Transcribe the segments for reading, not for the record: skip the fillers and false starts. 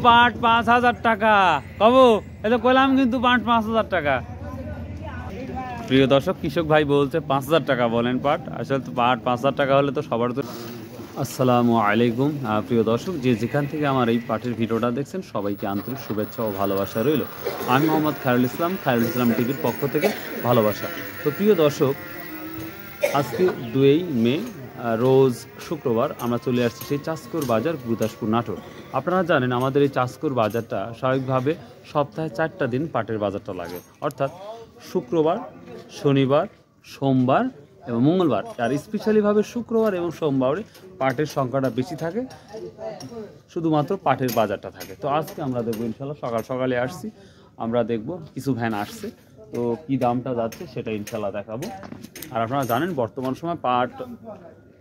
পাট 5,000 টাকা কবু, এটা কইলাম কিন্তু পাট 5,000 টাকা। প্রিয় দর্শক, কৃষক ভাই বলছে 5,000 টাকা বলেন পাট, আসলে তো পাট 5,000 টাকা হলে তো সবার তো। আসসালামু আলাইকুম প্রিয় দর্শক, যে যেখান থেকে আমার এই পাটের ভিডিওটা দেখছেন সবাইকে আন্তরিক শুভেচ্ছা ও ভালোবাসা রইল। আমি মোহাম্মদ খায়রুল ইসলাম টিভির পক্ষ থেকে ভালোবাসা। তো প্রিয় দর্শক, আজকে 2 মে রোজ শুক্রবার আমরা চলে আসছি সেই চাষকর বাজার, গুরুদাসপুর, নাটোর। আপনারা জানেন আমাদের এই চাষকর বাজারটা স্বাভাবিকভাবে সপ্তাহে 4টা দিন পাটের বাজারটা লাগে, অর্থাৎ শুক্রবার, শনিবার, সোমবার এবং মঙ্গলবার। আর স্পেশালিভাবে শুক্রবার এবং সোমবারে পাটের সংখ্যাটা বেশি থাকে, শুধুমাত্র পাটের বাজারটা থাকে। তো আজকে আমরা দেখবো ইনশাল্লাহ, সকালে আসছি, আমরা দেখব কিছু ভ্যান আসছে, তো কি দামটা যাচ্ছে সেটা ইনশাল্লাহ দেখাবো। আর আপনারা জানেন বর্তমান সময় পাট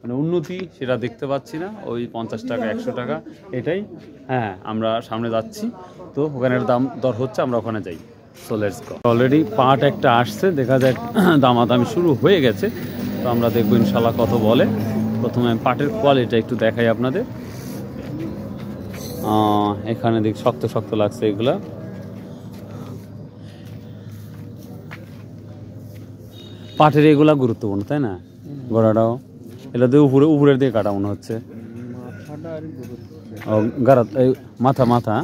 মানে উন্নতি সেটা দেখতে পাচ্ছি না, ওই 50 টাকা 100 টাকা এটাই। হ্যাঁ, আমরা সামনে যাচ্ছি, তো ওখানের দাম দর হচ্ছে, আমরা ওখানে যাই। So let's go. অলরেডি পাট একটা আসছে, দেখা যাক দামাদামি শুরু হয়ে গেছে, তো আমরা দেখবো ইনশাল্লাহ কত বলে। প্রথমে পাটের কোয়ালিটি একটু দেখাই আপনাদের। এখানে দেখ শক্ত শক্ত লাগছে এগুলা। পাটের এগুলা গুরুত্বপূর্ণ, তাই না? গোড়াটাও এটা দিয়ে উপরের দিকে কাটা মনে হচ্ছে, মাথা।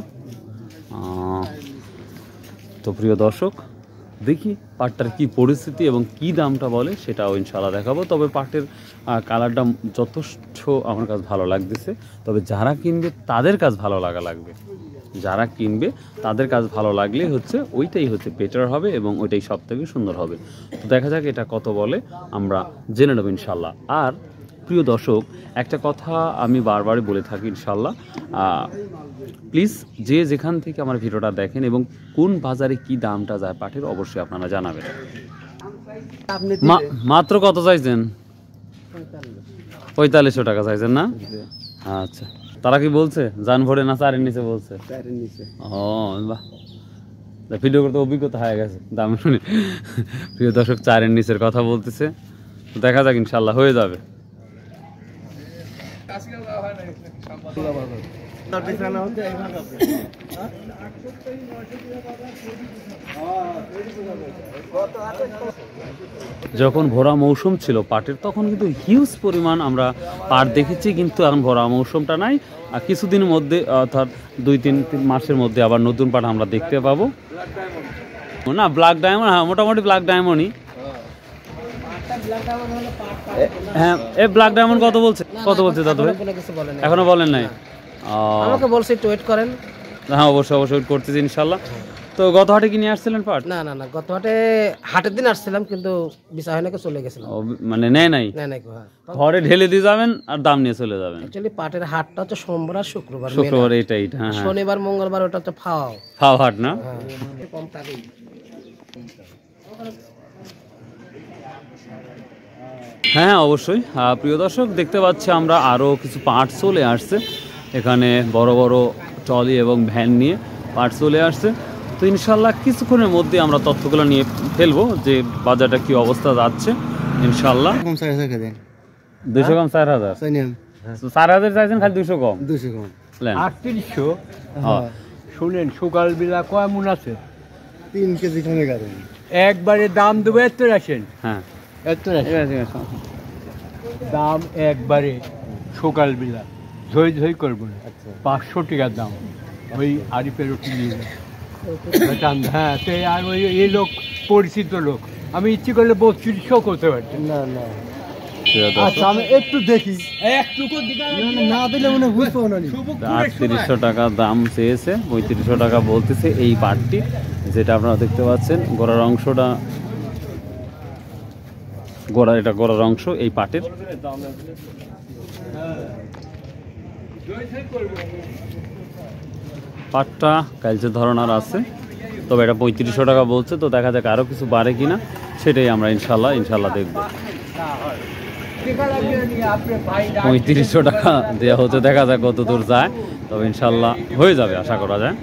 তো প্রিয় দর্শক, দেখি পাটটার কি পরিস্থিতি এবং কি দামটা বলে সেটাও ইনশাল্লাহ দেখাবো। তবে পাটের কালারটা যথেষ্ট আমার কাছে ভালো লাগতেছে, তবে যারা কিনবে তাদের কাছে ভালো লাগবে, যারা কিনবে তাদের কাছে ভালো লাগলে ওইটাই বেটার হবে এবং ওইটাই সব থেকে সুন্দর হবে। তো দেখা যাক এটা কত বলে, আমরা জেনে নেব ইনশাল্লাহ। আর প্রিয় দর্শক, একটা কথা আমি বারবারই বলে থাকি ইনশাল্লাহ, প্লিজ যে যেখান থেকে আমার ভিডিওটা দেখেন এবং কোন বাজারে কি দামটা যায় পাটের, অবশ্যই আপনারা জানাবেন। মাত্র কত চাইছেন? 4500 টাকা চাইছেন না? আচ্ছা, তারা কি বলছে জান ভরে না 4-এর নিচে বলছে? 4-এর নিচে। ও বাহ, ভিডিও করতে অভিজ্ঞতা হয়ে গেছে দাম শুনে। প্রিয় দর্শক, 4-এর নিচের কথা বলতেছে, দেখা যাক ইনশাল্লাহ হয়ে যাবে। যখন ভরা মৌসুম ছিল পাটের, তখন কিন্তু হিউজ পরিমাণ আমরা পাট দেখেছি, কিন্তু এখন ভরা মৌসুমটা নাই। আর কিছুদিনের মধ্যে, অর্থাৎ 2-3 মাসের মধ্যে আবার নতুন পাট আমরা দেখতে পাবো না। ব্ল্যাক ডায়মন্ড, হ্যাঁ মোটামুটি ব্ল্যাক ডায়মন্ডই। হ্যাঁ, এই ব্ল্যাক ডায়মন্ড কত বলছে দাদু ভাই? এখনো বলেন নাই? আমাকে বলছে একটু ওয়েট করেন। হ্যাঁ, অবশ্যই ওয়েট করতেছি ইনশাল্লাহ। তো গত হাটে কি নিয়ে আসছিলেন পাট? না, গত হাটের দিন আসছিলাম, কিন্তু বিচা হয় না, চলে গেছিলাম। মানে নেয় নাই? ঘরে ঢেলে দিয়ে যাবেন আর দাম নিয়ে চলে যাবেন। অ্যাকচুয়ালি পাটের হাটটা হচ্ছে সোমবার আর শুক্রবার, এইটাই। হ্যাঁ, শনিবার মঙ্গলবার ওটা হচ্ছে ফাও হাট না? কম টাকাই। হ্যাঁ অবশ্যই। প্রিয় দর্শক, দেখতে পাচ্ছি আমরা আরও কিছু পাট চলে আসছে, এখানে বড় বড় ট্রলি এবং ভ্যান নিয়ে পাট চলে আসছে। তো ইনশাল্লাহ কিছুক্ষণের মধ্যে আমরা তথ্যগুলো নিয়ে ফেলবো যে বাজারটা কি অবস্থা যাচ্ছে ইনশাল্লাহ। 200 কম 4,000? 4,000 চাইছেন, খালি 200 কম? 200 কম 3800। শুনেন, সকাল বেলা কয় মন আছে? 3 কেজি খানে একবারে দাম দেবো, এত আসেন। হ্যাঁ, দাম একবারে সকাল বেলা ঝই করবো না। 500 টাকার দাম ওই আরিফের রুটি নিয়ে যাবে। হ্যাঁ, আর ওই এই লোক পরিচিত লোক, আমি ইচ্ছে করলে 3200 করতে পারছি। না আচ্ছা, আমি একটু দেখি, না দিলে মনে বুঝবো না। 3800 টাকা দাম চেয়েছে, 3500 টাকা বলতেছে এই পাটটি, যেটা আপনারা দেখতে পাচ্ছেন। গোড়ার অংশটা, এটা গোড়ার অংশ এই পাটের। পাটটা কালচে ধরনের আছে, তবে এটা 3500 টাকা বলছে। তো দেখা যাক আরও কিছু বাড়ে কিনা, সেটাই আমরা ইনশাল্লাহ দেখব। 3500 টাকা দেওয়া হচ্ছে, দেখা যাক কত দূর যায়, তবে ইনশাল্লাহ হয়ে যাবে, আশা করা যায়।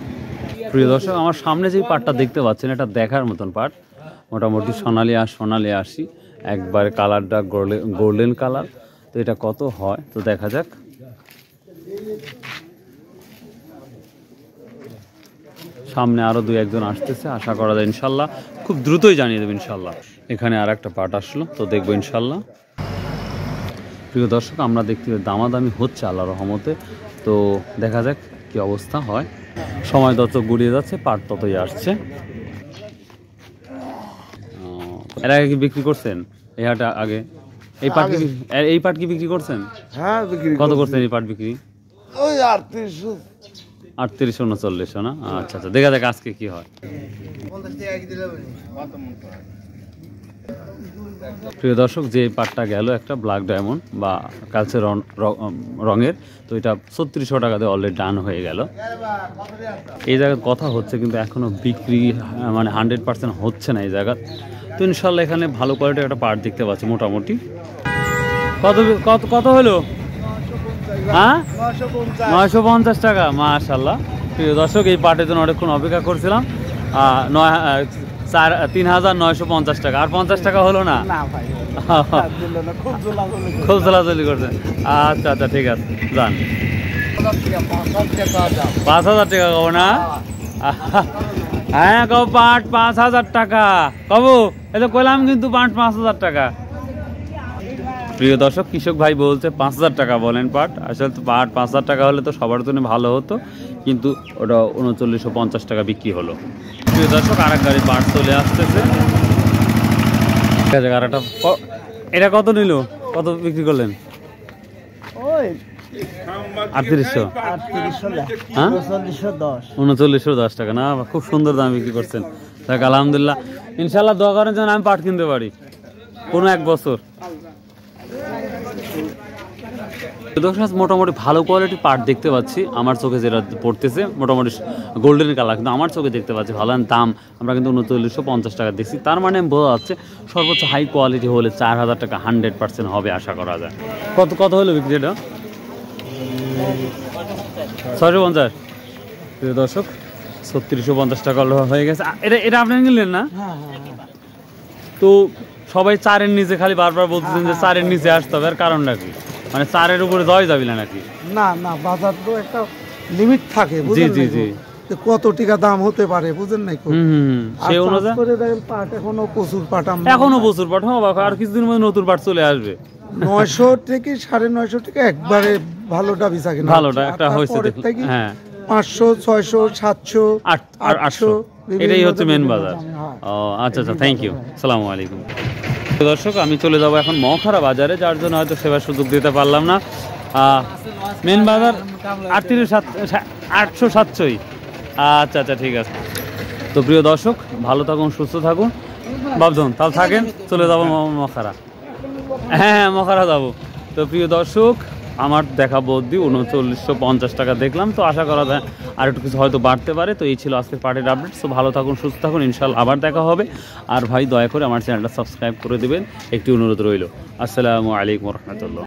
প্রিয় দর্শক, আমার সামনে যে পাটটা দেখতে পাচ্ছেন, এটা দেখার মতন পাট, মোটামুটি সোনালি আসি, একবারে কালারটা গোল্ডেন কালার। তো এটা কত হয় তো দেখা যাক। সামনে আরও 2-1 জন আসতেছে, আশা করা যায় ইনশাল্লাহ খুব দ্রুতই জানিয়ে দেবে ইনশাল্লাহ। এখানে আর একটা পাট আসলো, তো দেখবো ইনশাল্লাহ। প্রিয় দর্শক, আমরা দেখতে দামাদামি হচ্ছে আল্লাহর রহমতে, তো দেখা যাক কি অবস্থা হয়। সময় তত গড়িয়ে যাচ্ছে, পাট ততই আসছে। এর আগে কি বিক্রি করছেন এই হাটে? আগে এই পাট এই পাট কি বিক্রি করছেন? হ্যাঁ বিক্রি কত করছেন এই পাট বিক্রি? ওই 38-39 না? আচ্ছা আচ্ছা, দেখা যাক আজকে কি হয়। প্রিয় দর্শক, যে পাটটা গেল একটা ব্ল্যাক ডায়মন্ড বা কালচে রঙের, তো এটা 3600 টাকা দিয়ে অলরেডি ডান হয়ে গেল। এই জায়গার কথা হচ্ছে কিন্তু এখনো বিক্রি মানে 100% হচ্ছে না এই জায়গা। তো ইনশাল্লাহ এখানে ভালো কোয়ালিটির একটা পাট দেখতে পাচ্ছি মোটামুটি। কত কত কত হলো? হ্যাঁ 950 টাকা, মাশাআল্লাহ। প্রিয় দর্শক, এই পাটের জন্য অনেকক্ষণ অপেক্ষা করছিলাম। 3950 টাকা, আর 50 টাকা হলো না? খুব চলাচলি করছেন। আচ্ছা আচ্ছা, ঠিক আছে, যান। 5000 টাকা কব না? হ্যাঁ কব পাট 5000 টাকা কব, এটা কইলাম কিন্তু পাট 5000 টাকা। প্রিয় দর্শক, কৃষক ভাই বলছে 5000 টাকা বলেন পাট। আসলে তো পাট 5000 টাকা হলে তো সবার জন্য ভালো হতো, কিন্তু ওটা 3950 টাকা বিক্রি হলো। প্রিয় দর্শক, আরেক গাড়ি পাট চলে আসতেছে। এটা কত নিল, কত বিক্রি করলেন? 3800। হ্যাঁ 3910 টাকা না? খুব সুন্দর দাম বিক্রি করছেন। দেখ আলহামদুলিল্লাহ, ইনশাল্লাহ দোয়া করেন যেন আমি পাট কিনতে পারি কোনো এক বছর। মোটামুটি ভালো কোয়ালিটির পাট দেখতে পাচ্ছি, আমার চোখে যেটা পড়তেছে মোটামুটি গোল্ডেন কালার, কিন্তু আমার চোখে দেখতে পাচ্ছি ভালো দাম। আমরা কিন্তু 3950 টাকা দেখছি, তার মানে বোঝা যাচ্ছে সর্বোচ্চ হাই কোয়ালিটি হলে 4000 টাকা 100% হবে আশা করা যায়। কত কত হলো বিক্রি এটা? 650। প্রিয় দর্শক, 3650 টাকা হয়ে গেছে। এটা এটা আপনি নিলেন না? তো সবাই 4-এর নিচে খালি বারবার বলতেছেন যে 4-এর নিচে আসতে হবে, আর কারণটা কি? মানে 4-এর উপরে যাওয়া যাবে না নাকি? না না, বাজার তো একটা লিমিট থাকে, জি জি জি, কত টাকা দাম হতে পারে বুঝেন নাই? সেই অনুযায়ী পাট এখনো প্রচুর পাট, এখনো প্রচুর পাট হবে, আর কিছুদিন মধ্যে নতুন পাট চলে আসবে। 900 থেকে 950 টাকা একবারে ভালোটা বেচা কিনা, ভালোটা একটা হয়েছে। হ্যাঁ 500 600 700 800, এটাই হচ্ছে মেন বাজার। ও আচ্ছা আচ্ছা, থ্যাংক ইউ, আসসালামু আলাইকুম। দর্শক, আমি চলে যাব এখন মহাখারা বাজারে, যার জন্য হয়তো সেবার সুযোগ দিতে পারলাম না। মেন বাজার 800-700। আচ্ছা আচ্ছা, ঠিক আছে। তো প্রিয় দর্শক, ভালো থাকুন, সুস্থ থাকুন, বাবজন তাহলে থাকেন, চলে যাবো মহাখারা। হ্যাঁ মহাখারা যাবো। তো প্রিয় দর্শক, আমার দেখা বদ্যি 3950 টাকা দেখলাম, তো আশা করা যায় আর একটু কিছু হয়তো বাড়তে পারে। তো এই ছিল আজকের পার্টির আপডেট। তো ভালো থাকুন, সুস্থ থাকুন, ইনশাআল্লাহ আবার দেখা হবে। আর ভাই দয়া করে আমার চ্যানেলটা সাবস্ক্রাইব করে দেবেন, একটি অনুরোধ রইল। আসসালামু আলাইকুম রহমতুল্লাহ।